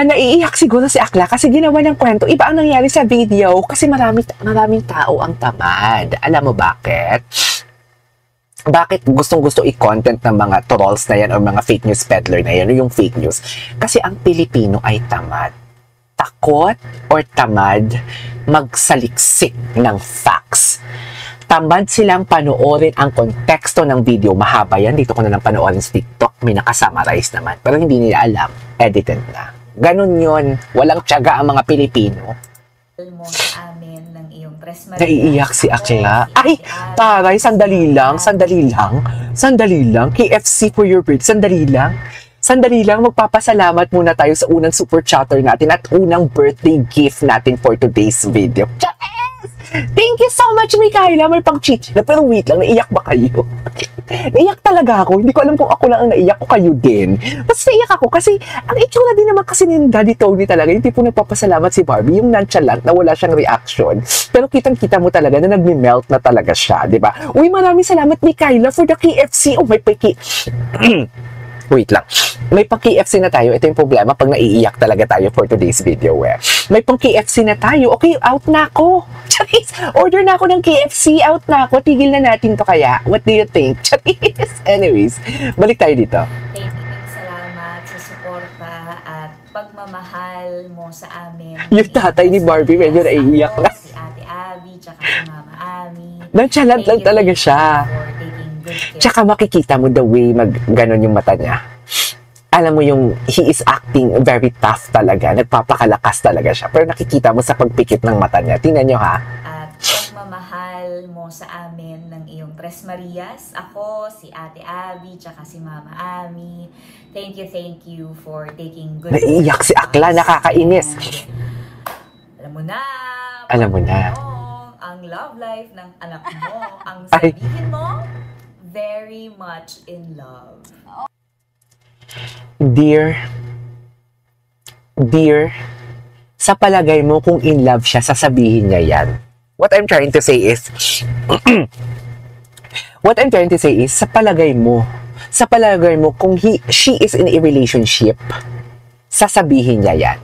Naiiyak siguro si Akla kasi ginawa ng kwento. Iba ang nangyari sa video kasi maraming tao ang tamad. Alam mo bakit? Bakit gustong-gusto i-content ng mga trolls na yan o mga fake news peddler na yan o yung fake news? Kasi ang Pilipino ay tamad. Takot or tamad magsaliksik ng facts. Tamad silang panoorin ang konteksto ng video. Mahaba yan. Dito ko na lang panoorin sa TikTok. May nakasummarize naman. Pero hindi nila alam. Edited na. Ganon yun. Walang tiyaga ang mga Pilipino. Mo sa amin ng iyong Tres Marias. Naiiyak si Akla. Ay, taray, sandali lang. KFC for your bird. Sandali lang, magpapasalamat muna tayo sa unang super chatter natin at unang birthday gift natin for today's video. Thank you so much, Mikaela. May pang-cheat. Pero wait lang, naiyak ba kayo? Naiyak talaga ako. Hindi ko alam kung ako lang ang naiyak o kayo din. Basta naiyak ako kasi ang itsura din naman kasi ni Daddy Tony talaga. Yung tipo nagpapasalamat si Barbie, yung nonchalant na wala siyang reaction. Pero kitang-kita mo talaga na nagme-melt na talaga siya, di ba? Uy, maraming salamat, Mikaela, for the KFC. Oh, may paki... Wait lang. May pang-KFC na tayo. Ito yung problema pag naiiyak talaga tayo for today's video. May pang-KFC na tayo. Okay, out na ako. Charis, order na ako ng KFC. Out na ako. Tigil na natin to kaya. What do you think? Charis. Anyways, balik tayo dito. Thank you, salamat sa suporta at pagmamahal mo sa amin. Yung tatay ni Barbie, medyo naiiyak na. Si Ate Abby, tsaka si Mama Ami. Nonchalant lang talaga siya. Tsaka makikita mo the way ganon yung mata niya. Alam mo yung he is acting very tough talaga. Nagpapakalakas talaga siya. Pero nakikita mo sa pagpikit ng mata niya. Tingnan nyo ha. At pagmamahal mo sa amin ng iyong Tres Marias. Ako, si Ate Abby, tsaka si Mama Ami. Thank you for taking good care. Naiiyak si Akla. Nakakainis. Alam mo na. Ang love life ng anak mo. Ang sabihin mo, very much in love. Dear, sa palagay mo kung in love siya, sasabihin niya yan. What I'm trying to say is, sa palagay mo kung she is in a relationship, sasabihin niya yan.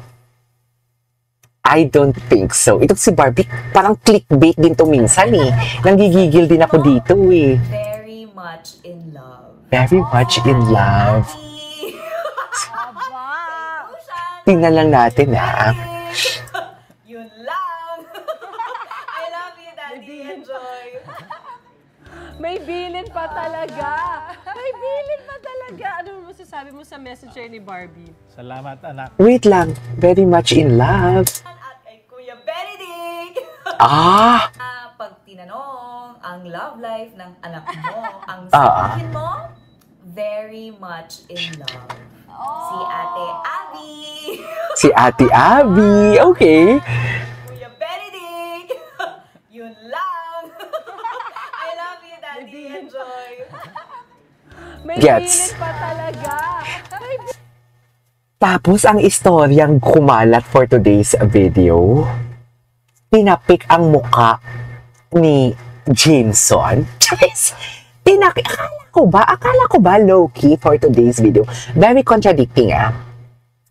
I don't think so. Ito si Barbie, parang clickbait din to minsan eh. Nanggigigil din ako dito eh. Very much in love. Very much in love. Tingnan lang natin ha. Yun lang. I love you, Daddy. Enjoy. May bilin pa talaga. Ano masasabi mo sa messenger ni Barbie? Salamat, anak. Wait lang. Very much in love. At kay Kuya Benedict. Pag tinanong ang love life ng anak mo, ang sabihin mo, very much in love. Si Ate Abby. Si Ate Abby. Okay. Kuya Benedict. Yun lang. I love you, Daddy. Enjoy. May Gets. bilin pa talaga. Tapos ang istoryang kumalat for today's video, pinapik ang muka ni Jameson. Akala ko ba low-key for today's video? Very contradicting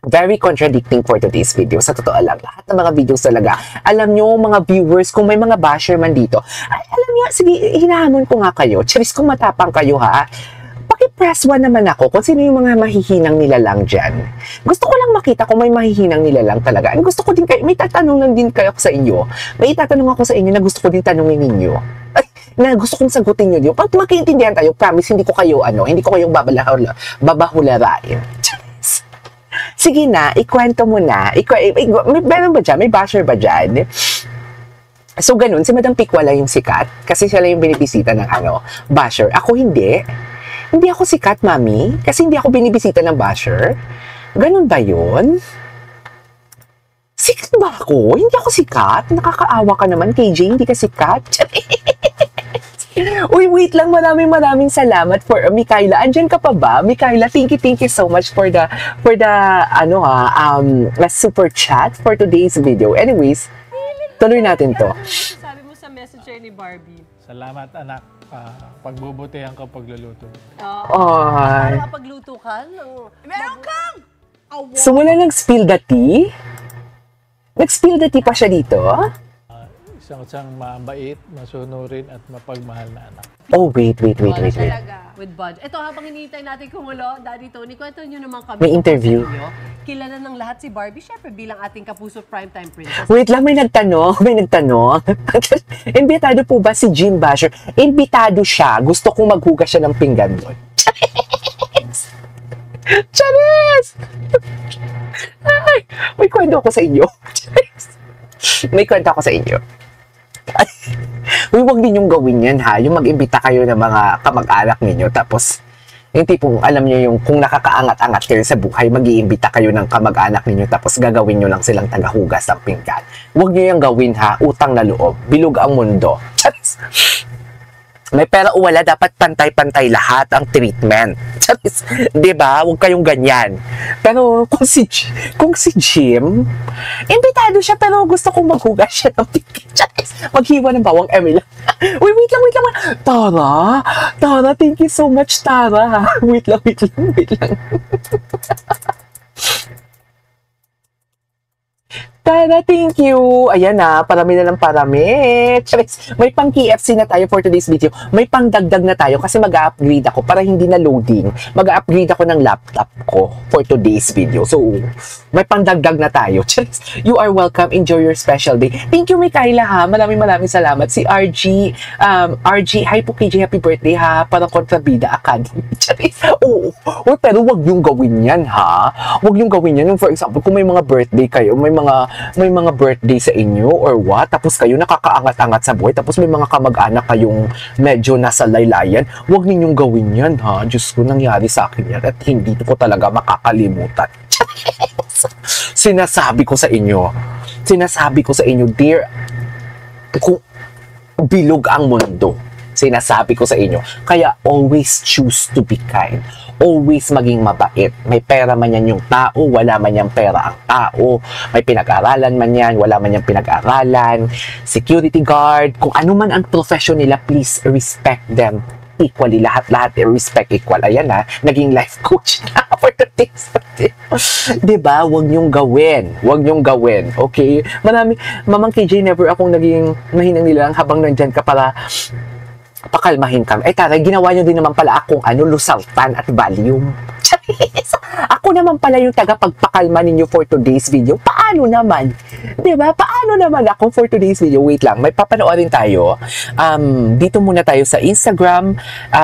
Very contradicting for today's video. Sa totoo lang, lahat ng mga videos talaga, alam nyo mga viewers, kung may mga basher man dito, alam nyo, sige, hinahamon ko nga kayo. Charis, kung matapang kayo ha, paki-press 1 naman ako kung sino yung mga mahihinang nilalang dyan. Gusto ko lang makita kung may mahihinang nilalang talaga. And gusto ko din kayo, may tatanong lang din kayo sa inyo. May itatanong ako sa inyo na gusto ko din tanongin ninyo. Ay, na gusto kong sagutin nyo yun. Pag magkaintindihan tayo, promise, hindi ko kayo babahularain. Sige na, ikwento mo na. Meron ba dyan? May basher ba dyan? So, ganun. Si Madam Pikwala yung sikat. Kasi siya lang yung binibisita ng basher. Ako hindi. Hindi ako sikat, mami. Kasi hindi ako binibisita ng basher. Ganun ba yun? Sikat ba ako? Hindi ako sikat. Nakakaawa ka naman, KJ. Hindi ka sikat. Uy, wait lang. Maraming salamat for Mikaela. Andyan ka pa ba? Mikaela, thank you so much for the super chat for today's video. Anyways, tuloy natin to. Sabi mo sa messenger ni Barbie. Salamat, anak. Pagbubutihan ko pagluluto. Ay. Nakapagluto ka? Meron kang So, wala nag-spill the tea? Nag-spill the tea pa siya dito? Isang mabait, masunurin at mapagmahal na anak. Oh, wait. Talaga. With budget. Ito, habang hinihintay natin kumulo, Daddy Tony, kwento nyo naman kami. May interview. Kilala ng lahat si Barbie, syempre bilang ating kapuso primetime princess. Wait lang, may nagtanong. Imbitado po ba si Jim Basher? Imbitado siya. Gusto kong maghugas siya ng pinggan doon. Charis! Ay, may kwento ako sa inyo. Charis! May kwento ako sa inyo. Huwag ninyong gawin yan ha. Yung mag-imbita kayo ng mga kamag-anak ninyo. Tapos, yung tipong alam nyo yung kung nakakaangat-angat kayo sa buhay, mag-iimbita kayo ng kamag-anak ninyo. Tapos gagawin nyo lang silang tagahugas ng pinggan. Huwag nyo yung gawin ha. Utang na loob. Bilog ang mundo. Charis! May pera o wala, dapat pantay-pantay lahat ang treatment. Charis, diba? Huwag kayong ganyan. Pero kung si Jim, imbitado siya pero gusto kong maghugas siya ng pinggan. Charis, maghiwa ng bawang Emil. Wait lang. Tara, thank you so much, Tara. Wait lang. Tara, thank you. Ayan na, parami na ng parami. Charis, may pang KFC na tayo for today's video. May pang dagdag na tayo kasi mag-upgrade ako para hindi na loading. Mag-upgrade ako ng laptop ko for today's video. So, may pang dagdag na tayo. Charis, you are welcome. Enjoy your special day. Thank you, Mikaela ha. Maraming salamat. Si RG, hi po KJ, happy birthday ha. Parang Kontrabida Academy. Charis, oo. Pero wag yung gawin yan ha. Wag yung gawin yan. For example, kung may mga birthday kayo, may mga birthday sa inyo or what, tapos kayo nakakaangat-angat sa buhay, tapos may mga kamag-anak kayong medyo nasa laylayan, huwag ninyong gawin yan ha. Diyos ko, nangyari sa akin yan at hindi ko talaga makakalimutan. Sinasabi ko sa inyo, dear, kung bilog ang mundo, sinasabi ko sa inyo, kaya always choose to be kind. Always maging mabait. May pera man yan yung tao, wala man yung pera ang tao. May pinag-aralan man yan, wala man yung pinag-aralan. Security guard, kung ano man ang profession nila, please respect them equally. Lahat respect equal. Ayan na, naging life coach na for the things. Diba? Huwag niyong gawin. Okay? Mamang KJ, never akong naging mahinang nilang habang nandyan ka para pakalmahin kami. Tara, ginawa nyo din naman pala akong Lusaltan at Valium. Ako naman pala yung tagapagpakalma ninyo for today's video. Paano naman? Diba? Paano naman ako for today's video? Wait lang, may papanoorin tayo. Dito muna tayo sa Instagram.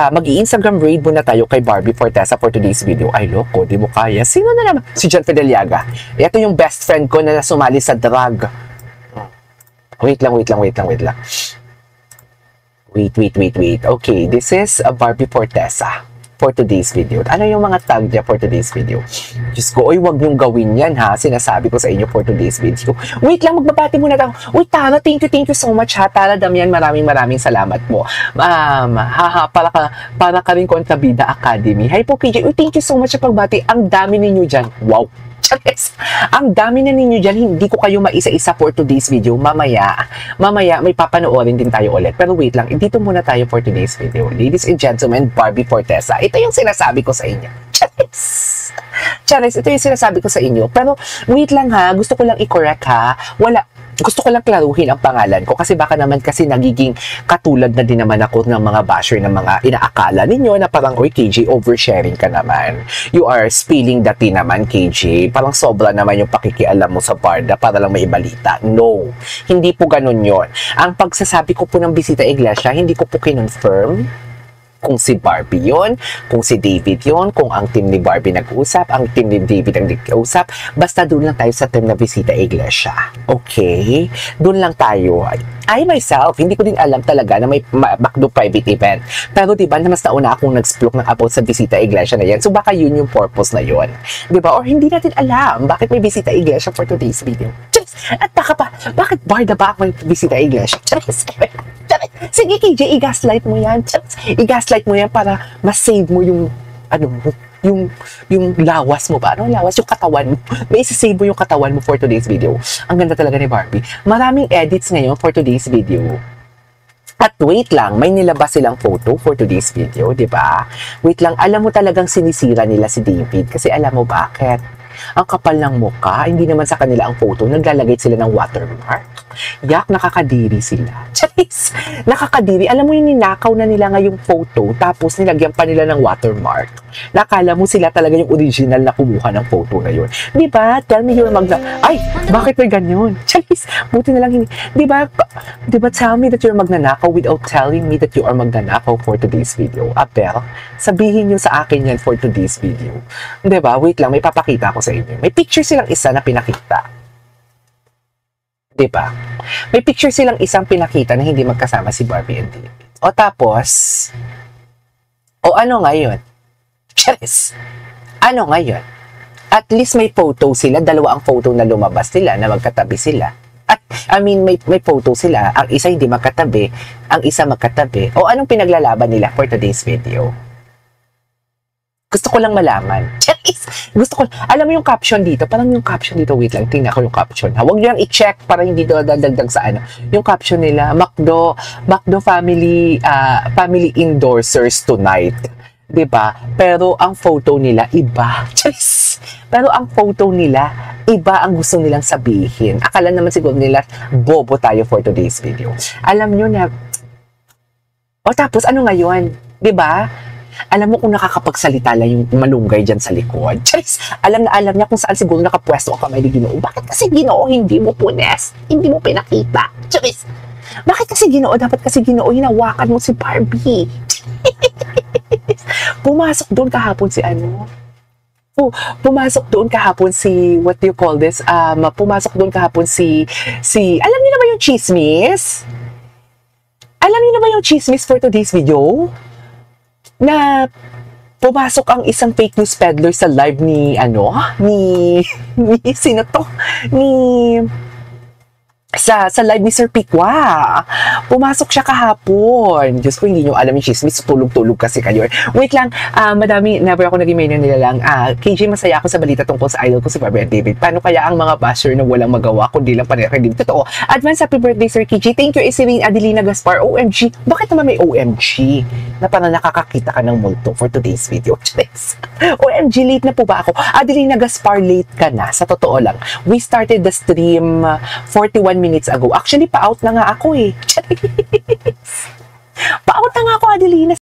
Mag-i-Instagram raid muna tayo kay Barbie Fortesa for today's video. Ay, loko, di mo kaya. Sino na naman? Si John Fideliaga. Ito yung best friend ko na nasumali sa drug. Wait lang. Wait. Okay, this is Barbie Fortesa for today's video. Ano yung mga tag niya for today's video? Diyos ko, wag niyong gawin yan ha. Sinasabi ko sa inyo for today's video. Wait lang, magbabati muna tayo. Wait, Tara, thank you so much ha. Tara, Damian, maraming salamat po. Para ka rin Kontrabida Academy. Hi po, KJ. Thank you so much sa pagbati. Ang dami ninyo dyan. Wow. Charis, ang dami na ninyo dyan, hindi ko kayo maisa-isa for today's video. Mamaya, may papanoorin din tayo ulit. Pero wait lang, dito muna tayo for today's video. Ladies and gentlemen, Barbie Fortesa. Ito yung sinasabi ko sa inyo. Charis, ito yung sinasabi ko sa inyo. Pero wait lang ha, gusto ko lang i-correct ha. Gusto ko lang klaruhin ang pangalan ko kasi baka naman kasi nagiging katulad na din naman ako ng mga basher ng mga inaakala ninyo na parang, oy KJ, oversharing ka naman. You are spilling the tea naman, KJ. Parang sobra naman yung pakikialam mo sa Barda para lang may ibalita. No, hindi po ganun yon. Ang pagsasabi ko po ng Bisita Iglesia, hindi ko po kinonfirm kung si Barbie yon, kung si David yon, kung ang team ni Barbie nag-usap, ang team ni David ang nag-usap. Basta doon lang tayo sa team na Bisita Iglesia. Okay? Doon lang tayo. I myself, hindi ko din alam talaga na may backdo private event. Pero diba, na mas nauna akong nag-splok ng about sa Bisita Iglesia na yan. So baka yun yung purpose na yun. Diba? Or hindi natin alam bakit may Bisita Iglesia for today's video. At bakit Barda ba ako may Bisita Iglesia? Sige KJ, i-gaslight mo yan. I-gaslight mo yan para ma-save mo yung yung lawas mo ba? Ano lawas? Yung katawan mo. May isa-save mo yung katawan mo for today's video. Ang ganda talaga ni Barbie. Maraming edits ngayon for today's video. At wait lang, may nilabas silang photo for today's video, di ba? Wait lang, alam mo talagang sinisira nila si David kasi alam mo bakit? Ang kapal ng mukha, hindi naman sa kanila ang photo, naglalagay sila ng watermark. Yak, nakakadiri sila. Charis! Nakakadiri. Alam mo yung ninakaw na nila ngayong photo, tapos nilagyan pa nila ng watermark. Nakala mo sila talaga yung original na kumuha ng photo na yun. Di ba? Tell me you're Ay, bakit may ganyan? Charis! Buti na lang hindi. Di ba? Tell me that you're magnanakaw without telling me that you are magnanakaw for today's video. Abel, sabihin nyo sa akin yan for today's video. Di ba? Wait lang, may papakita ko sa inyo. May picture silang isa na pinakita. Diba? May picture silang isang pinakita na hindi magkasama si Barbie and David. O tapos, o ano ngayon? Charis! Ano ngayon? At least may photo sila, dalawa ang photo na lumabas nila, na magkatabi sila. At, may photo sila, ang isa hindi magkatabi, ang isa magkatabi. O anong pinaglalaban nila for today's video? Gusto ko lang malaman. Charis! Gusto ko, alam mo yung caption dito, parang yung caption dito, wait lang, tingnan ko yung caption. Huwag nyo lang i-check para hindi ito dadagdag sa ano. Yung caption nila, Macdo family endorsers tonight. Diba? Pero ang photo nila, iba. Charis! Pero ang photo nila, iba ang gusto nilang sabihin. Akala naman siguro nila, bobo tayo for today's video. Alam nyo na, o tapos, ano ngayon? Diba? Alam mo kung nakakapagsalita lang yung malunggay dyan sa likod. Charis! Alam na alam niya kung saan siguro nakapwesto ang kamay ni Ginoo. Bakit kasi Ginoo hindi mo punes? Hindi mo pinakita? Charis! Bakit kasi Ginoo? Dapat kasi Ginoo hinawakan mo si Barbie. Pumasok doon kahapon si ano? Pumasok doon kahapon si, what do you call this? Pumasok doon kahapon si, alam niyo na ba yung chismis? Alam niyo na ba yung chismis for today's video? Na pumasok ang isang fake news peddler sa live ni sino to? Sa live ni Sir Pikwa. Pumasok siya kahapon. Diyos ko, hindi nyo alam yung chismis. Tulog-tulog kasi kayo. Wait lang, madami, never ako naging main nila lang. KJ, masaya ako sa balita tungkol sa idol ko si Barbie and David. Paano kaya ang mga basher na walang magawa kundi lang panikinig? Totoo. Advance happy birthday, Sir KJ. Thank you, Isirin Adelina Gaspar. OMG. Bakit naman may OMG? Na parang nakakakita ka ng multo for today's video. OMG, late na po ba ako? Adelina Gaspar, late ka na. Sa totoo lang. We started the stream 41 minutes ago. Actually, pa-out na nga ako eh. Pa-out na nga ako, Adelina.